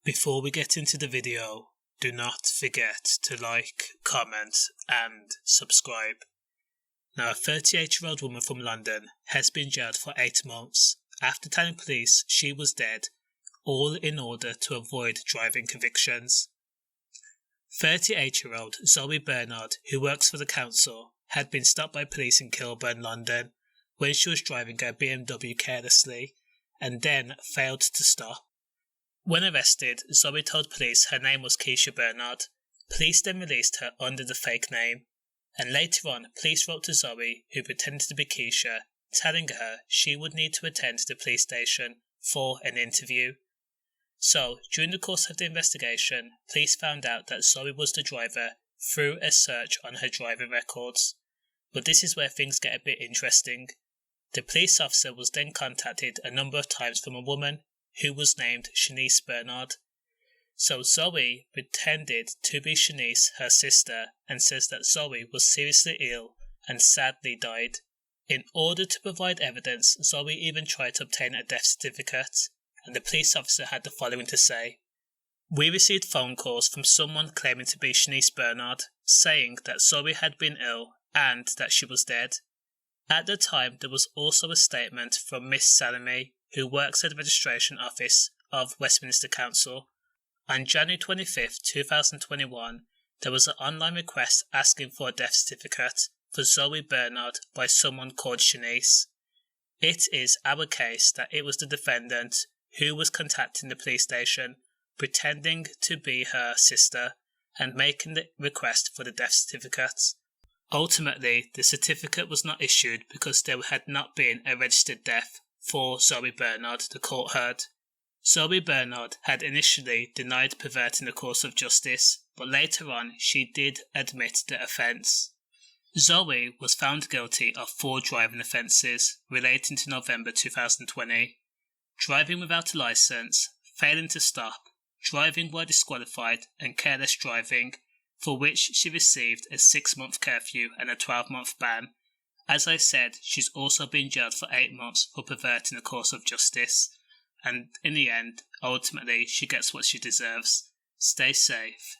Before we get into the video, do not forget to like, comment and subscribe. Now, a 38-year-old woman from London has been jailed for 8 months after telling police she was dead, all in order to avoid driving convictions. 38-year-old Zoe Bernard, who works for the council, had been stopped by police in Kilburn, London, when she was driving her BMW carelessly, and then failed to stop. When arrested, Zoe told police her name was Kyesha Bernard. Police then released her under the fake name, and later on police wrote to Zoe, who pretended to be Kyesha, telling her she would need to attend the police station for an interview. So, during the course of the investigation, police found out that Zoe was the driver through a search on her driving records. But this is where things get a bit interesting. The police officer was then contacted a number of times from a woman who was named Shanice Bernard. So Zoe pretended to be Shanice, her sister, and says that Zoe was seriously ill and sadly died. In order to provide evidence, Zoe even tried to obtain a death certificate, and the police officer had the following to say. We received phone calls from someone claiming to be Shanice Bernard, saying that Zoe had been ill and that she was dead. At the time, there was also a statement from Miss Salome, who works at the registration office of Westminster Council. On January 25, 2021, there was an online request asking for a death certificate for Zoe Bernard by someone called Shanice. It is our case that it was the defendant who was contacting the police station, pretending to be her sister, and making the request for the death certificate. Ultimately, the certificate was not issued because there had not been a registered death for Zoe Bernard, the court heard. Zoe Bernard had initially denied perverting the course of justice, but later on she did admit the offence. Zoe was found guilty of 4 driving offences relating to November 2020. Driving without a licence, failing to stop, driving while disqualified and careless driving, for which she received a 6-month curfew and a 12-month ban. As I said, she's also been jailed for 8 months for perverting the course of justice, and in the end, ultimately, she gets what she deserves. Stay safe.